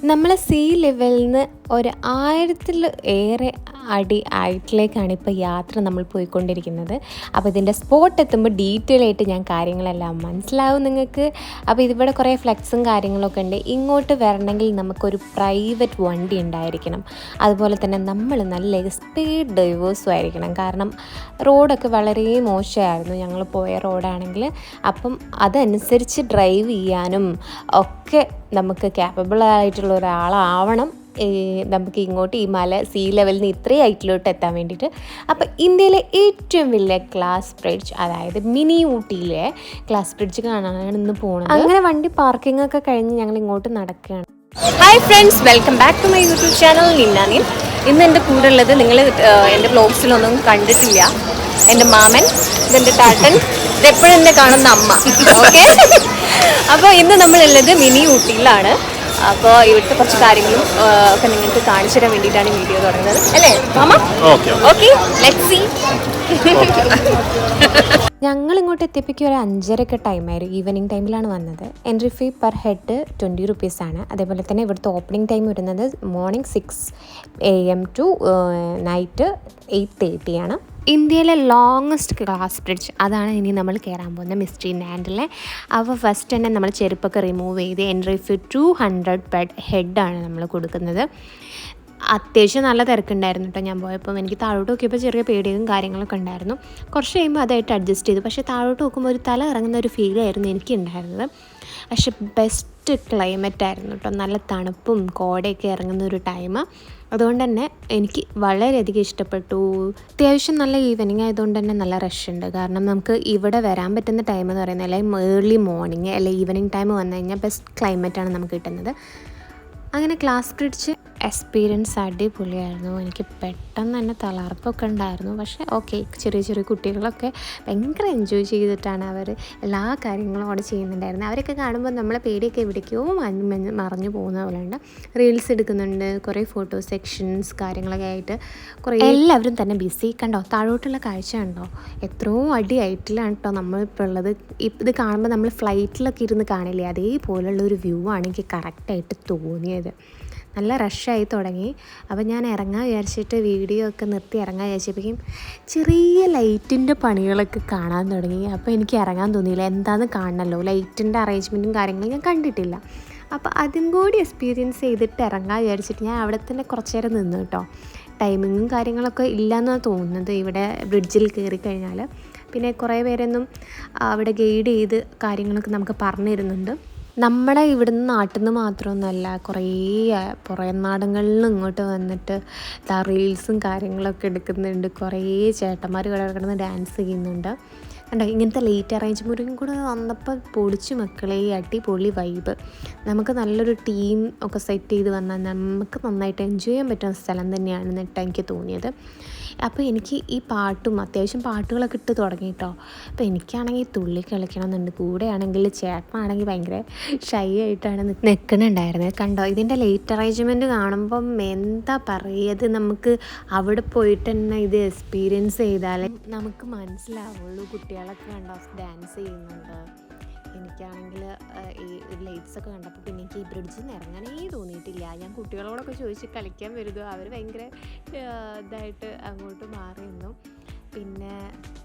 നമ്മൾ സീ ലെവലിൽ നിന്ന് ഒരു 1000 ഏറെ അടി ഹൈറ്റിലേക്കാണ് ഇപ്പോൾ യാത്ര നമ്മൾ പോയിക്കൊണ്ടിരിക്കുന്നത്. അപ്പോൾ ഇതിൻ്റെ സ്പോട്ട് എത്തുമ്പോൾ ഡീറ്റെയിൽ ആയിട്ട് ഞാൻ കാര്യങ്ങളെല്ലാം മനസ്സിലാവും നിങ്ങൾക്ക്. അപ്പോൾ ഇതിവിടെ കുറേ ഫ്ലെക്സും കാര്യങ്ങളൊക്കെ ഉണ്ട്. ഇങ്ങോട്ട് വരണമെങ്കിൽ നമുക്കൊരു പ്രൈവറ്റ് വണ്ടി ഉണ്ടായിരിക്കണം. അതുപോലെ തന്നെ നമ്മൾ നല്ല സ്പീഡ് ഡ്രൈവേഴ്സും ആയിരിക്കണം. കാരണം റോഡൊക്കെ വളരെ മോശമായിരുന്നു ഞങ്ങൾ പോയ റോഡാണെങ്കിൽ. അപ്പം അതനുസരിച്ച് ഡ്രൈവ് ചെയ്യാനും ഒക്കെ നമുക്ക് ക്യാപ്പബിൾ ആയിട്ടുള്ള ഒരാളാവണം നമുക്ക് ഇങ്ങോട്ട് ഈ മല സീ ലെവലിൽ നിന്ന് ഇത്രയും ഹൈറ്റിലോട്ട് എത്താൻ വേണ്ടിയിട്ട്. അപ്പോൾ ഇന്ത്യയിലെ ഏറ്റവും വലിയ ഗ്ലാസ് ബ്രിഡ്ജ്, അതായത് മിനി ഊട്ടിയിലെ ഗ്ലാസ് ബ്രിഡ്ജ് കാണാനാണ് ഇന്ന് പോകുന്നത്. അങ്ങനെ വണ്ടി പാർക്കിംഗ് ഒക്കെ കഴിഞ്ഞ് ഞങ്ങൾ ഇങ്ങോട്ട് നടക്കുകയാണ്. Hi friends, welcome back to my YouTube channel നിന്നാനിൻ. ഇന്ന് എൻ്റെ കൂടെ ഉള്ളത് നിങ്ങൾ എൻ്റെ വ്ലോഗ്സിലൊന്നും കണ്ടിട്ടില്ല, എൻ്റെ മാമൻ, ഇതെൻ്റെ ടാട്ടൻ, ഇതെപ്പോഴും എന്നെ കാണുന്ന അമ്മ. ഓക്കെ, അപ്പോൾ ഇന്ന് നമ്മളുള്ളത് മിനി ഊട്ടിയിലാണ്. അപ്പോൾ ഇവിടുത്തെ കുറച്ച് കാര്യങ്ങളും ഒക്കെ നിങ്ങൾക്ക് കാണിച്ചു തരാൻ വേണ്ടിയിട്ടാണ് വീഡിയോ തുടങ്ങുന്നത്, അല്ലേ മാമ? Okay, let's see. ഞങ്ങൾ ഇങ്ങോട്ട് എത്തിയപ്പോഴേക്കും ഒരു 5:30 ടൈമായിരുന്നു. ഈവനിങ് ടൈമിലാണ് വന്നത്. എൻട്രി ഫീ പെർ ഹെഡ് 20 റുപ്പീസാണ്. അതേപോലെ തന്നെ ഇവിടുത്തെ ഓപ്പണിംഗ് ടൈം വരുന്നത് മോർണിംഗ് 6 AM ടു നൈറ്റ് 8:30 ആണ്. ഇന്ത്യയിലെ ലോങ്ങസ്റ്റ് ഗ്ലാസ് ബ്രിഡ്ജ്, അതാണ് ഇനി നമ്മൾ കയറാൻ പോകുന്നത്, മിസ്റ്ററി ലാൻഡിലെ. അപ്പോൾ ഫസ്റ്റ് തന്നെ നമ്മൾ ചെരുപ്പൊക്കെ റിമൂവ് ചെയ്ത് എൻട്രി ഫീ 200 പെർ ഹെഡാണ് നമ്മൾ കൊടുക്കുന്നത്. അത്യാവശ്യം നല്ല തിരക്കുണ്ടായിരുന്നു കേട്ടോ. ഞാൻ പോയപ്പോൾ എനിക്ക് താഴോട്ട് നോക്കിയപ്പോൾ ചെറിയ പേടിയും കാര്യങ്ങളൊക്കെ ഉണ്ടായിരുന്നു. കുറച്ച് കഴിയുമ്പോൾ അതായിട്ട് അഡ്ജസ്റ്റ് ചെയ്തു. പക്ഷേ താഴോട്ട് നോക്കുമ്പോൾ ഒരു തല ഇറങ്ങുന്ന ഒരു ഫീലായിരുന്നു എനിക്ക് ഉണ്ടായിരുന്നത്. പക്ഷെ ബെസ്റ്റ് ക്ലൈമറ്റ് ആയിരുന്നു കേട്ടോ. നല്ല തണുപ്പും കോടയൊക്കെ ഇറങ്ങുന്ന ഒരു ടൈം. അതുകൊണ്ട് തന്നെ എനിക്ക് വളരെയധികം ഇഷ്ടപ്പെട്ടു. അത്യാവശ്യം നല്ല ഈവനിങ് ആയതുകൊണ്ട് തന്നെ നല്ല റഷ് ഉണ്ട്. കാരണം നമുക്ക് ഇവിടെ വരാൻ പറ്റുന്ന ടൈം എന്ന് പറയുന്നത് അല്ലെങ്കിൽ ഏർലി മോർണിംഗ് അല്ലെങ്കിൽ ഈവനിങ് ടൈം വന്നു കഴിഞ്ഞാൽ ബെസ്റ്റ് ക്ലൈമറ്റാണ് നമുക്ക് കിട്ടുന്നത്. അങ്ങനെ ഗ്ലാസ് ബ്രിഡ്ജ് എക്സ്പീരിയൻസ് അടിപൊളിയായിരുന്നു. എനിക്ക് പെട്ടെന്ന് തന്നെ തളർപ്പൊക്കെ ഉണ്ടായിരുന്നു. പക്ഷേ ഓക്കെ, ചെറിയ ചെറിയ കുട്ടികളൊക്കെ ഭയങ്കര എൻജോയ് ചെയ്തിട്ടാണ് അവർ എല്ലാ കാര്യങ്ങളും അവിടെ ചെയ്യുന്നുണ്ടായിരുന്നത്. അവരൊക്കെ കാണുമ്പോൾ നമ്മളെ പേടിയൊക്കെ എവിടേക്കോ മറഞ്ഞു പോകുന്ന പോലെ ഉണ്ട്. റീൽസ് എടുക്കുന്നുണ്ട്, കുറേ ഫോട്ടോ സെക്ഷൻസ് കാര്യങ്ങളൊക്കെ ആയിട്ട് കുറേ എല്ലാവരും തന്നെ ബിസി. കണ്ടോ താഴോട്ടുള്ള കാഴ്ച കണ്ടോ, എത്രയോ അടി ഹൈറ്റിലാണ് കേട്ടോ നമ്മളിപ്പോൾ ഉള്ളത്. ഇത് കാണുമ്പോൾ നമ്മൾ ഫ്ലൈറ്റിലൊക്കെ ഇരുന്ന് കാണില്ലേ, അതേപോലുള്ള ഒരു വ്യൂ ആണ് എനിക്ക് കറക്റ്റായിട്ട് തോന്നിയത്. നല്ല റഷായി തുടങ്ങി. അപ്പോൾ ഞാൻ ഇറങ്ങാൻ വിചാരിച്ചിട്ട് വീഡിയോ ഒക്കെ നിർത്തി ഇറങ്ങാൻ വിചാരിച്ചപ്പോഴേക്കും ചെറിയ ലൈറ്റിൻ്റെ പണികളൊക്കെ കാണാൻ തുടങ്ങി. അപ്പോൾ എനിക്ക് ഇറങ്ങാൻ തോന്നിയില്ല. എന്താണെന്ന് കാണണമല്ലോ, ലൈറ്റിൻ്റെ അറേഞ്ച്മെൻറ്റും കാര്യങ്ങളും ഞാൻ കണ്ടിട്ടില്ല. അപ്പോൾ അതും കൂടി എക്സ്പീരിയൻസ് ചെയ്തിട്ട് ഇറങ്ങാൻ വിചാരിച്ചിട്ട് ഞാൻ അവിടെ തന്നെ കുറച്ച് നേരം നിന്നു കേട്ടോ. ടൈമിങ്ങും കാര്യങ്ങളൊക്കെ ഇല്ലയെന്നാണ് തോന്നുന്നത് ഇവിടെ ബ്രിഡ്ജിൽ കയറി കഴിഞ്ഞാൽ. പിന്നെ കുറേ പേരൊന്നും അവിടെ ഗൈഡ് ചെയ്ത് കാര്യങ്ങളൊക്കെ നമുക്ക് പറഞ്ഞു തരുന്നുണ്ട്. നമ്മുടെ ഇവിടുന്ന് നാട്ടിൽ നിന്ന് മാത്രമൊന്നുമല്ല, കുറേ പുറം നാടുകളിൽ ഇങ്ങോട്ട് വന്നിട്ട് റീൽസും കാര്യങ്ങളൊക്കെ എടുക്കുന്നുണ്ട്. കുറേ ചേട്ടന്മാർ കിടന്ന് ഡാൻസ് ചെയ്യുന്നുണ്ട്. കണ്ടോ, ഇങ്ങനത്തെ ലേറ്റ് അറേഞ്ച്മെൻറ്റും കൂടെ വന്നപ്പോൾ പൊളിച്ചു മക്കളെ, അടിപൊളി വൈബ്. നമുക്ക് നല്ലൊരു ടീം ഒക്കെ സെറ്റ് ചെയ്ത് വന്നാൽ നമുക്ക് നന്നായിട്ട് എൻജോയ് ചെയ്യാൻ പറ്റുന്ന സ്ഥലം തന്നെയാണെന്നിട്ട് എനിക്ക് തോന്നിയത്. അപ്പോൾ എനിക്ക് ഈ പാട്ടും അത്യാവശ്യം പാട്ടുകളൊക്കെ ഇട്ട് തുടങ്ങി കേട്ടോ. അപ്പോൾ എനിക്കാണെങ്കിൽ തുള്ളി കളിക്കണം എന്നുണ്ട്. കൂടെയാണെങ്കിൽ ചേട്ടനാണെങ്കിൽ ഭയങ്കര ഷൈ ആയിട്ടാണ് നിൽക്കുന്നുണ്ടായിരുന്നത്. കണ്ടോ, ഇതിൻ്റെ ലേറ്റ് അറേഞ്ച്മെൻറ്റ് കാണുമ്പം എന്താ പറയുക, നമുക്ക് അവിടെ പോയിട്ട് തന്നെ ഇത് എക്സ്പീരിയൻസ് ചെയ്താലേ നമുക്ക് മനസ്സിലാവുള്ളൂ. കുട്ടികളൊക്കെ കണ്ടോ ഡാൻസ് ചെയ്യുന്നുണ്ട്. എനിക്കാണെങ്കിൽ ഈ ലൈറ്റ്സൊക്കെ കണ്ടപ്പോൾ പിന്നെ എനിക്ക് ഈ ബ്രിഡ്ജിൽ നിന്ന് ഇറങ്ങാനേ തോന്നിയിട്ടില്ല. ഞാൻ കുട്ടികളോടൊക്കെ ചോദിച്ച് കളിക്കാൻ വരുന്നു, അവർ ഭയങ്കര ഇതായിട്ട് അങ്ങോട്ട് മാറി നിന്നു. പിന്നെ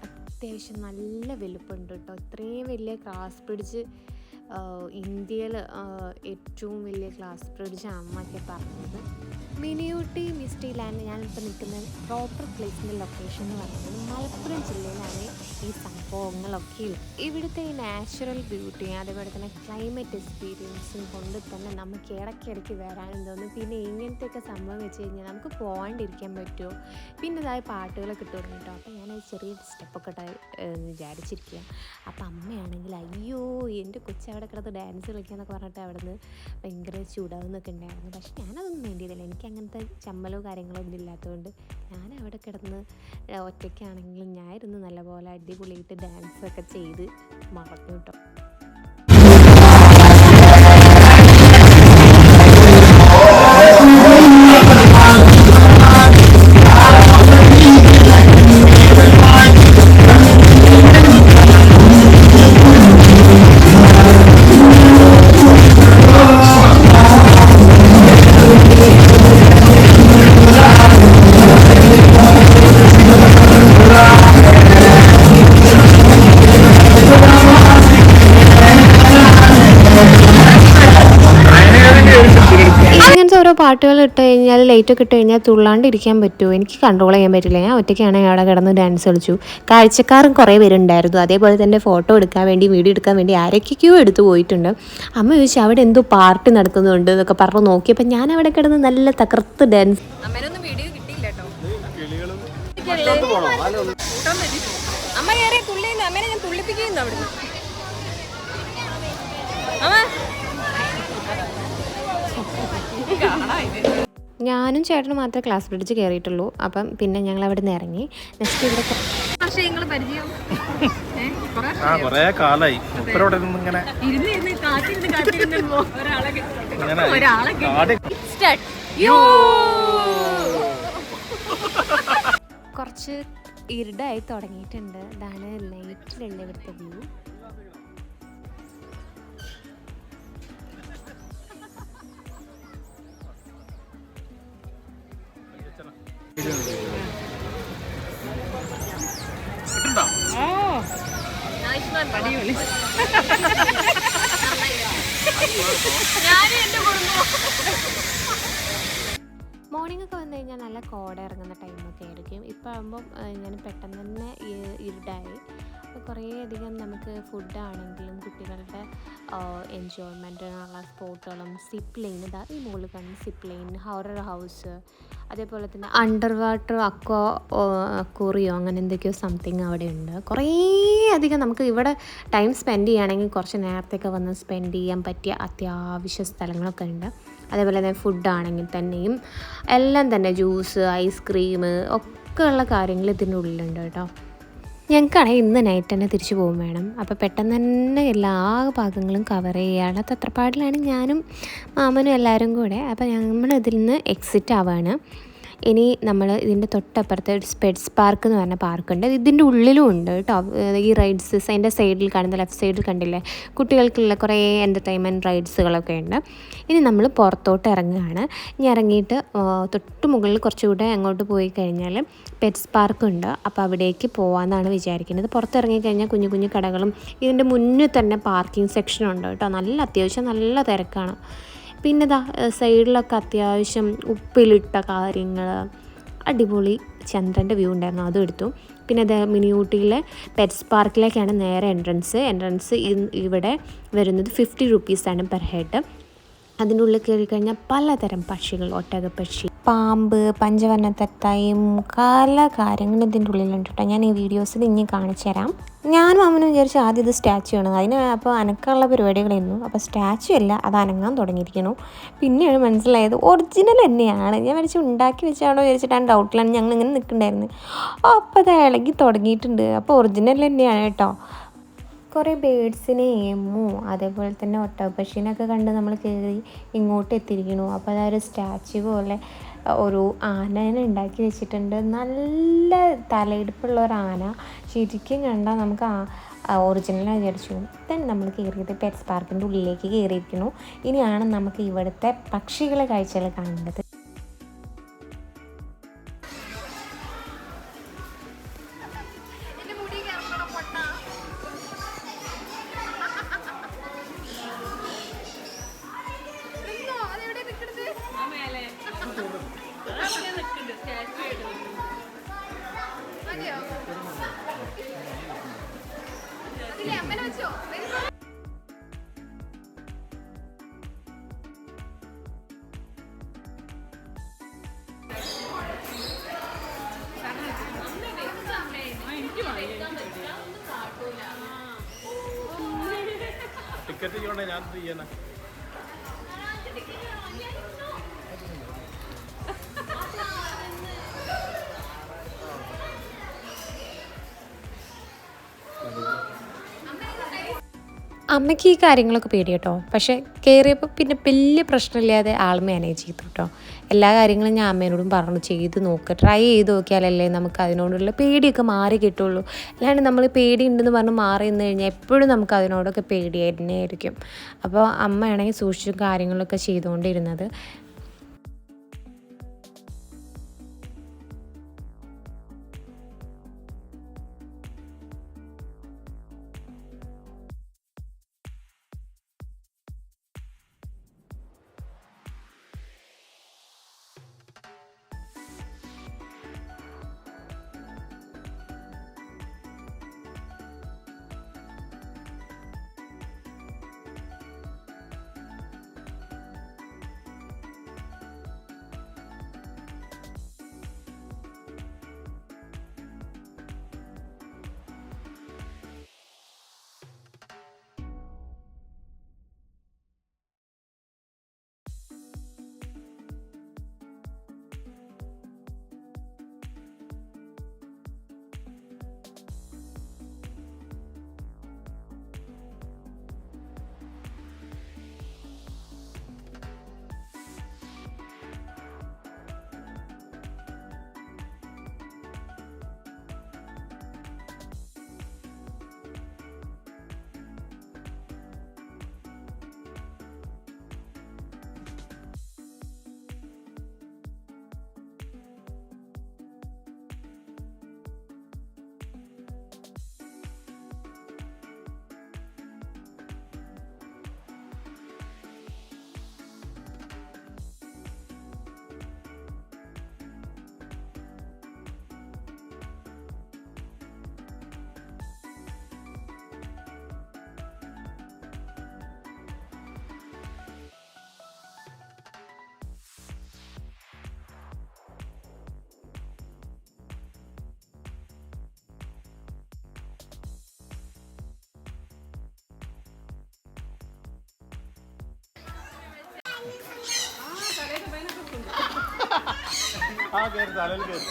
അത്യാവശ്യം നല്ല വലുപ്പമുണ്ട് കേട്ടോ. ഇത്രയും വലിയ ഗ്ലാസ് ബ്രിഡ്ജ് ഇന്ത്യയിൽ ഏറ്റവും വലിയ ഗ്ലാസ് ബ്രിഡ്ജ് അമ്മയൊക്കെ പറഞ്ഞത്. മിനി ഊട്ടി മിസ്റ്ററി ലാൻഡ് ഞാനിപ്പോൾ നിൽക്കുന്ന പ്രോപ്പർ പ്ലേസിൻ്റെ ലൊക്കേഷൻ എന്ന് പറയുന്നത് മലപ്പുറം ജില്ലയിലാണ്. ഈ സംഭവങ്ങളൊക്കെ ഇവിടുത്തെ ഈ നാച്ചുറൽ ബ്യൂട്ടിയും അതേപോലെ തന്നെ ക്ലൈമറ്റ് എക്സ്പീരിയൻസും കൊണ്ട് തന്നെ നമുക്ക് ഇടയ്ക്കിടയ്ക്ക് വരാനും തോന്നും. പിന്നെ ഇങ്ങനത്തെയൊക്കെ സംഭവം വെച്ച് കഴിഞ്ഞാൽ നമുക്ക് പോകാണ്ടിരിക്കാൻ പറ്റുമോ. പിന്നെ ഇതായ പാട്ടുകളൊക്കെ ഇട്ട് തുടങ്ങി കേട്ടോ. അപ്പോൾ ഞാനത് ചെറിയ സ്റ്റെപ്പൊക്കെ വിചാരിച്ചിരിക്കുക. അപ്പോൾ അമ്മയാണെങ്കിൽ അയ്യോ എൻ്റെ കൊച്ചവിടെ കിടന്ന് ഡാൻസ് കളിക്കാന്നൊക്കെ പറഞ്ഞിട്ട് അവിടെ നിന്ന് ഭയങ്കര ചൂടാവുന്നൊക്കെ ഉണ്ടായിരുന്നു. പക്ഷെ ഞാനതൊന്നും വേണ്ടിയതില്ല. എനിക്ക് അങ്ങനത്തെ ചമ്മലോ കാര്യങ്ങളോ ഒന്നും ഇല്ലാത്തതുകൊണ്ട് ഞാൻ അവിടെ കിടന്ന് ഒറ്റയ്ക്കാണെങ്കിലും ഞാൻ ഇരുന്ന് നല്ലപോലെ അടിപൊളിയായിട്ട് ഡാൻസൊക്കെ ചെയ്ത് മറന്നു കേട്ടോ. ഓരോ പാട്ടുകൾ ഇട്ട് കഴിഞ്ഞാൽ ലൈറ്റൊക്കെ ഇട്ട് കഴിഞ്ഞാൽ തുള്ളാണ്ടിരിക്കാൻ പറ്റുമോ? എനിക്ക് കൺട്രോൾ ചെയ്യാൻ പറ്റില്ല. ഞാൻ ഒറ്റയ്ക്കാണെങ്കിൽ അവിടെ കിടന്ന് ഡാൻസ് കളിച്ചു. കാഴ്ചക്കാരും കുറേ പേരുണ്ടായിരുന്നു. അതേപോലെ തന്നെ ഫോട്ടോ എടുക്കാൻ വേണ്ടി വീഡിയോ എടുക്കാൻ വേണ്ടി ആരൊക്കെയോ എടുത്തു പോയിട്ടുണ്ട്. അമ്മ ചോദിച്ചു അവിടെ എന്തോ പാർട്ടി നടക്കുന്നുണ്ട് എന്നൊക്കെ പറഞ്ഞു നോക്കിയപ്പോൾ ഞാൻ അവിടെ കിടന്ന് നല്ല തകർത്ത് ഡാൻസ്. അമ്മേനൊന്നും വീഡിയോ കിട്ടിയില്ല കേട്ടോ. അമ്മ കയറി തുള്ളിന്ന് അമ്മേനെ ഞാൻ തുള്ളിപ്പിക്കുന്നു അവിടുന്ന്. ഞാനും ചേട്ടനും മാത്രമേ ക്ലാസ് ബ്രിഡ്ജ് കയറിയിട്ടുള്ളൂ. അപ്പം പിന്നെ ഞങ്ങൾ അവിടെ നിന്ന് ഇറങ്ങി. നെക്സ്റ്റ് ഇവിടെ കുറച്ച് ഇരുടായി തുടങ്ങിയിട്ടുണ്ട്. ഇതാണ് നൈറ്റിലുള്ള ഇവിടുത്തെ വ്യൂ. മോർണിംഗ് ഒക്കെ വന്നു കഴിഞ്ഞാൽ നല്ല കോട ഇറങ്ങുന്ന ടൈമൊക്കെ ആയിരിക്കും. ഇപ്പം ആകുമ്പം ഞാൻ പെട്ടെന്ന് തന്നെ ഇരുടായി. അപ്പോൾ കുറേയധികം നമുക്ക് ഫുഡാണെങ്കിലും കുട്ടികളുടെ എൻജോയ്മെൻറ്റിനുള്ള സ്പോട്ടുകളും സിപ്പ് ലൈൻ, ഇതാ ഈ മുകളിൽ കാണുന്ന സിപ്പ് ലൈൻ, ഹൊറർ ഹൗസ്, അതേപോലെ തന്നെ അണ്ടർ വാട്ടർ അക്വേറിയോ അങ്ങനെ എന്തൊക്കെയോ സംതിങ് അവിടെ ഉണ്ട്. കുറേ അധികം നമുക്ക് ഇവിടെ ടൈം സ്പെൻഡ് ചെയ്യുകയാണെങ്കിൽ കുറച്ച് നേരത്തെയൊക്കെ വന്ന് സ്പെൻഡ് ചെയ്യാൻ പറ്റിയ അത്യാവശ്യ സ്ഥലങ്ങളൊക്കെ ഉണ്ട്. അതേപോലെ തന്നെ ഫുഡാണെങ്കിൽ തന്നെയും എല്ലാം തന്നെ ജ്യൂസ്, ഐസ്ക്രീം ഒക്കെ ഉള്ള കാര്യങ്ങൾ ഇതിൻ്റെ ഉള്ളിലുണ്ട് കേട്ടോ. ഞങ്ങൾക്കാണെങ്കിൽ ഇന്ന് നൈറ്റ് തന്നെ തിരിച്ചു പോകും വേണം. അപ്പോൾ പെട്ടെന്ന് തന്നെ എല്ലാ ഭാഗങ്ങളും കവർ ചെയ്യാനുള്ള തത്രപ്പാടിലാണ് ഞാനും മാമനും എല്ലാവരും കൂടെ. അപ്പോൾ നമ്മൾ ഇതിൽ നിന്ന് എക്സിറ്റ് ആവുകയാണ്. ഇനി നമ്മൾ ഇതിൻ്റെ തൊട്ടപ്പുറത്ത് ഒരു സ്പെഡ്സ് പാർക്ക് എന്ന് പറഞ്ഞ പാർക്കുണ്ട്. ഇതിൻ്റെ ഉള്ളിലും ഉണ്ട് കേട്ടോ ഈ റൈഡ്സ്. അതിൻ്റെ സൈഡിൽ കാണുന്ന ലെഫ്റ്റ് സൈഡിൽ കണ്ടില്ലേ, കുട്ടികൾക്കുള്ള കുറേ എൻ്റർടൈൻമെൻറ്റ് റൈഡ്സുകളൊക്കെ ഉണ്ട്. ഇനി നമ്മൾ പുറത്തോട്ട് ഇറങ്ങുകയാണ്. ഇനി ഇറങ്ങിയിട്ട് തൊട്ട് മുകളിൽ കുറച്ചുകൂടെ അങ്ങോട്ട് പോയി കഴിഞ്ഞാൽ പെറ്റ്സ് പാർക്കുണ്ട്. അപ്പോൾ അവിടേക്ക് പോകാമെന്നാണ് വിചാരിക്കുന്നത്. പുറത്തിറങ്ങിക്കഴിഞ്ഞാൽ കുഞ്ഞു കുഞ്ഞു കടകളും ഇതിൻ്റെ മുന്നിൽ തന്നെ പാർക്കിംഗ് സെക്ഷനുണ്ട് കേട്ടോ. അത്യാവശ്യം നല്ല തിരക്കാണ്. പിന്നെ സൈഡിലൊക്കെ അത്യാവശ്യം ഉപ്പിലിട്ട കാര്യങ്ങൾ, അടിപൊളി ചന്ദ്രൻ്റെ വ്യൂ ഉണ്ടായിരുന്നു, അതും എടുത്തു. പിന്നെ അത് മിനി ഊട്ടിയിലെ പെറ്റ്സ് പാർക്കിലേക്കാണ് നേരെ എൻട്രൻസ് ഇവിടെ വരുന്നത് 50 രൂപീസാണ് പെർ ഹെഡ്. അതിൻ്റെ ഉള്ളിൽ കയറി കഴിഞ്ഞാൽ പലതരം പക്ഷികൾ, ഒട്ടകപ്പക്ഷി, പാമ്പ്, പഞ്ചവർണ്ണത്തത്തായും പല കാര്യങ്ങളും ഇതിൻ്റെ ഉള്ളിലുണ്ട് കേട്ടോ. ഞാൻ ഈ വീഡിയോസിൽ ഇനി കാണിച്ചു തരാം. ഞാനും അമ്മനും വിചാരിച്ചു ആദ്യം ഇത് സ്റ്റാച്ചു ആണ്. അപ്പോൾ അനക്കമുള്ള പരിപാടികളായിരുന്നു. അപ്പോൾ സ്റ്റാച്ചു അല്ല, അത് അനങ്ങാൻ തുടങ്ങിയിരിക്കുന്നു. പിന്നെയാണ് മനസ്സിലായത് ഒറിജിനൽ തന്നെയാണ്. ഞാൻ വിചാരിച്ചു ഉണ്ടാക്കി വെച്ചാണോ വിചാരിച്ചിട്ടാണ് ഡൗട്ടിലാണ് ഞങ്ങൾ ഇങ്ങനെ നിൽക്കുന്നുണ്ടായിരുന്നു. അപ്പോൾ അത് ഇളകി തുടങ്ങിയിട്ടുണ്ട്. അപ്പോൾ ഒറിജിനൽ തന്നെയാണ് കേട്ടോ. കുറേ ബേഡ്സിനെ, എമ്മു, അതേപോലെ തന്നെ ഒട്ടകപ്പക്ഷീനൊക്കെ കണ്ട് നമ്മൾ കയറി ഇങ്ങോട്ട് എത്തിയിരിക്കുന്നു. അപ്പോൾ അതൊരു സ്റ്റാച്ചു പോലെ ഒരു ആനേനെ ഉണ്ടാക്കി വെച്ചിട്ടുണ്ട്. നല്ല തലയെടുപ്പുള്ള ഒരു ആന. ശരിക്കും കണ്ടാൽ നമുക്ക് ഒറിജിനലായി വിചാരിച്ചു. തന്നെ നമ്മൾ കയറിയത് പെറ്റ്സ് പാർക്കിൻ്റെ ഉള്ളിലേക്ക് കയറിയിരിക്കുന്നു. ഇനിയാണ് നമുക്ക് ഇവിടുത്തെ പക്ഷികളെ കാഴ്ചകൾ കാണേണ്ടത്. ടിക്കറ്റ് ഞാൻ ചെയ്യാനാ. അമ്മയ്ക്ക് ഈ കാര്യങ്ങളൊക്കെ പേടി കേട്ടോ. പക്ഷേ കയറിയപ്പോൾ പിന്നെ വലിയ പ്രശ്നമില്ലാതെ ആൾ മാനേജ് ചെയ്തു കേട്ടോ. എല്ലാ കാര്യങ്ങളും ഞാൻ അമ്മേനോടും പറഞ്ഞു, ചെയ്ത് നോക്കുക, ട്രൈ ചെയ്ത് നോക്കിയാലല്ലേ നമുക്ക് അതിനോടുള്ള പേടിയൊക്കെ മാറി കിട്ടുള്ളൂ. അല്ലാണ്ട് നമ്മൾ പേടി ഉണ്ടെന്ന് പറഞ്ഞ് മാറി നിന്ന് കഴിഞ്ഞാൽ എപ്പോഴും നമുക്ക് അതിനോടൊക്കെ പേടി തന്നെയായിരിക്കും. അപ്പോൾ അമ്മയാണെങ്കിൽ സൂക്ഷിച്ചും കാര്യങ്ങളൊക്കെ ചെയ്തുകൊണ്ടിരുന്നത്. ആ കയറി തലയിൽ കയറി.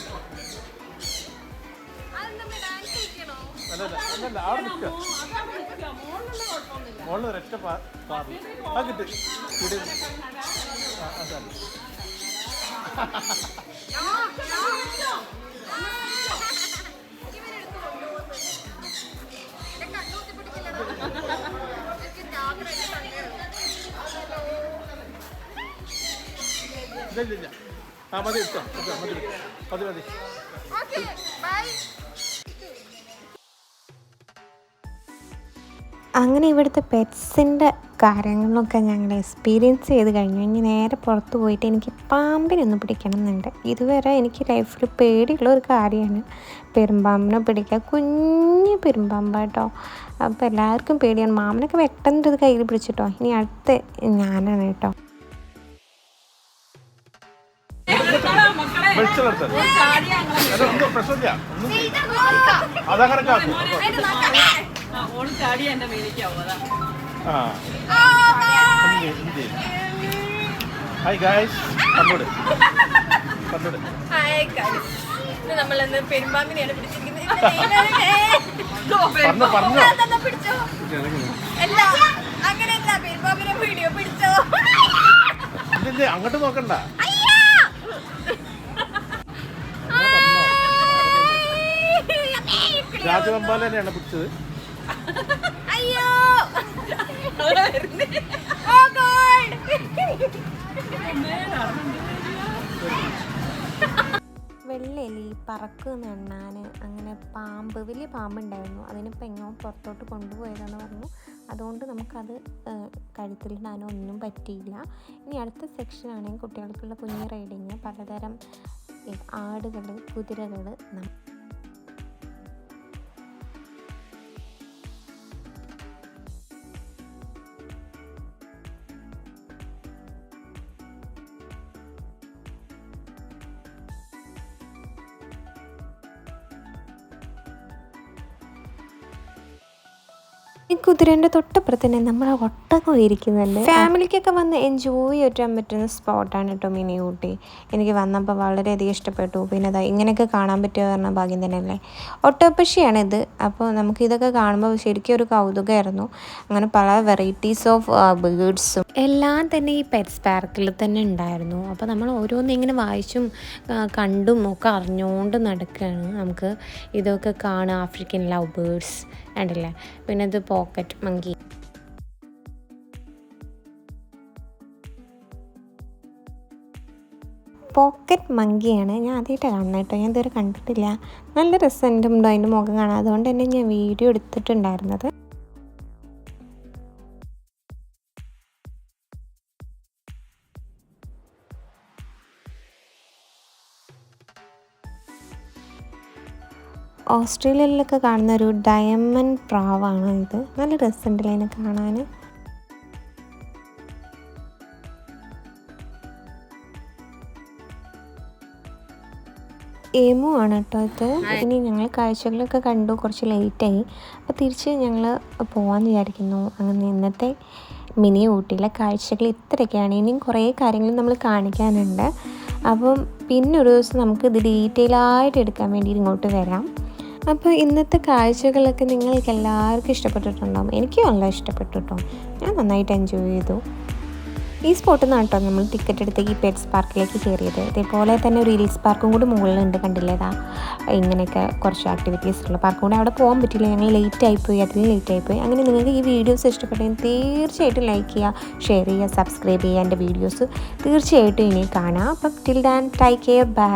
അല്ലല്ല അവിടെ നിൽക്കുക. മോളിൽ ഒരൊറ്റ ആ കിട്ടി കിട്ടി. അതല്ല ഇല്ല. ആ മതി ഇഷ്ടം മതി മതി മതി. അങ്ങനെ ഇവിടുത്തെ പെറ്റ്സിൻ്റെ കാര്യങ്ങളൊക്കെ ഞങ്ങൾ എക്സ്പീരിയൻസ് ചെയ്ത് കഴിഞ്ഞു. ഇനി നേരെ പുറത്ത് പോയിട്ട് എനിക്ക് പാമ്പിനൊന്ന് പിടിക്കണം എന്നുണ്ട്. ഇതുവരെ എനിക്ക് ലൈഫിൽ പേടിയുള്ള ഒരു കാര്യമാണ് പെരുമ്പാമ്പിനെ പിടിക്കുക. കുഞ്ഞു പെരുമ്പാമ്പാട്ടോ. അപ്പോൾ എല്ലാവർക്കും പേടിയാണ്. മാമനൊക്കെ പെട്ടെന്ന് ഇത് കയ്യിൽ പിടിച്ചിട്ടോ. ഇനി അടുത്ത് ഞാനാണ് കേട്ടോ. നമ്മളന്ന് പെരുമ്പാമ്പിനെയാണ് പിടിച്ചിരിക്കുന്നത്. അങ്ങനെയല്ല, പെരുമ്പാമ്പിനെ വീഡിയോ പിടിച്ചോ. അങ്ങോട്ട് നോക്കണ്ട. രാജവമ്പാല തന്നെയാണ് പിടിച്ചത്. അയ്യോ വെള്ളെലി, പറക്ക് നെണ്ണാൻ, അങ്ങനെ പാമ്പ്, വലിയ പാമ്പുണ്ടായിരുന്നു. അതിനിപ്പോൾ എങ്ങോ പുറത്തോട്ട് കൊണ്ടുപോയതെന്ന് പറഞ്ഞു. അതുകൊണ്ട് നമുക്കത് കഴുത്തിലിടാനോ ഒന്നും പറ്റിയില്ല. ഇനി അടുത്ത സെക്ഷനാണെങ്കിൽ കുട്ടികൾക്കുള്ള കുഞ്ഞ് റൈഡിങ്, പലതരം ആടുകൾ, കുതിരകൾ. ഈ കുതിരേൻ്റെ തൊട്ടപ്പുറത്ത് തന്നെ നമ്മളെ ഒട്ടകം ഇരിക്കുന്നുണ്ട്. ഫാമിലിക്കൊക്കെ വന്ന് എൻജോയ് ചെയ്യാൻ പറ്റുന്ന സ്പോട്ടാണ് കേട്ടോ മിനി ഊട്ടി. എനിക്ക് വന്നപ്പോൾ വളരെയധികം ഇഷ്ടപ്പെട്ടു. പിന്നെ അതാ ഇങ്ങനെയൊക്കെ കാണാൻ പറ്റുക പറഞ്ഞാൽ ഭാഗ്യം തന്നെയല്ലേ. ഒട്ടകപ്പക്ഷിയാണിത്. അപ്പോൾ നമുക്ക് ഇതൊക്കെ കാണുമ്പോൾ ശരിക്കും ഒരു കൗതുകമായിരുന്നു. അങ്ങനെ പല വെറൈറ്റീസ് ഓഫ് ബേർഡ്സും എല്ലാം തന്നെ ഈ പെറ്റ്സ് പാർക്കിൽ തന്നെ ഉണ്ടായിരുന്നു. അപ്പോൾ നമ്മൾ ഓരോന്നും ഇങ്ങനെ വായിച്ചും കണ്ടും ഒക്കെ അറിഞ്ഞുകൊണ്ട് നടക്കുകയാണ്. നമുക്ക് ഇതൊക്കെ കാണുക. ആഫ്രിക്കൻ ലവ് ബേർഡ്സ് കണ്ടില്ലേ. പിന്നെ ഇത് പോക്കറ്റ് മങ്കി. പോക്കറ്റ് മങ്കിയാണ്. ഞാൻ ആദ്യമായിട്ടാണ് കാണുന്നത് കേട്ടോ. ഞാൻ ഇതുവരെ കണ്ടിട്ടില്ല. നല്ല രസമുണ്ടോ അതിൻ്റെ മുഖം കാണാൻ. അതുകൊണ്ട് തന്നെ ഞാൻ വീഡിയോ എടുത്തിട്ടുണ്ടായിരുന്നത്. ഓസ്ട്രേലിയയിലൊക്കെ കാണുന്ന ഒരു ഡയമണ്ട് പ്രാവാണ് ഇത്. നല്ല രസമുണ്ടല്ലേ അതിനെ കാണാൻ. എമു ആണ് കേട്ടോ ഇത്. ഇനി ഞങ്ങൾ കാഴ്ചകളൊക്കെ കണ്ടു. കുറച്ച് ലേറ്റായി. അപ്പോൾ തിരിച്ച് ഞങ്ങൾ പോകാമെന്ന് വിചാരിക്കുന്നു. അങ്ങനെ ഇന്നത്തെ മിനി ഊട്ടിയിലെ കാഴ്ചകൾ ഇത്രയൊക്കെയാണ്. ഇനിയും കുറേ കാര്യങ്ങൾ നമ്മൾ കാണിക്കാനുണ്ട്. അപ്പം പിന്നെ ഒരു ദിവസം നമുക്ക് ഇത് ഡീറ്റെയിലായിട്ട് എടുക്കാൻ വേണ്ടി ഇങ്ങോട്ട് വരാം. അപ്പോൾ ഇന്നത്തെ കാഴ്ചകളൊക്കെ നിങ്ങൾക്ക് എല്ലാവർക്കും ഇഷ്ടപ്പെട്ടിട്ടുണ്ടാകും. എനിക്ക് നല്ല ഇഷ്ടപ്പെട്ടു കേട്ടോ. ഞാൻ നന്നായിട്ട് എൻജോയ് ചെയ്തു. ഈ സ്പോട്ടിൽ നിന്നാണ് കേട്ടോ നമ്മൾ ടിക്കറ്റ് എടുത്ത് ഈ പെറ്റ്സ് പാർക്കിലേക്ക് കയറിയത്. ഇതേപോലെ തന്നെ ഒരു ഹിൽസ് പാർക്കും കൂടി മുകളിലുണ്ട്. കണ്ടില്ലേതാ ഇങ്ങനെയൊക്കെ കുറച്ച് ആക്ടിവിറ്റീസ് ഉള്ള പാർക്കും കൂടെ. അവിടെ പോകാൻ പറ്റില്ല. ഞങ്ങൾ ലേറ്റായിപ്പോയി. അതിൽ ലേറ്റായിപ്പോയി. അങ്ങനെ നിങ്ങൾക്ക് ഈ വീഡിയോസ് ഇഷ്ടപ്പെട്ടെങ്കിൽ തീർച്ചയായിട്ടും ലൈക്ക് ചെയ്യുക, ഷെയർ ചെയ്യുക, സബ്സ്ക്രൈബ് ചെയ്യുക. എൻ്റെ വീഡിയോസ് തീർച്ചയായിട്ടും ഇനി കാണാം. അപ്പം till then take care, by.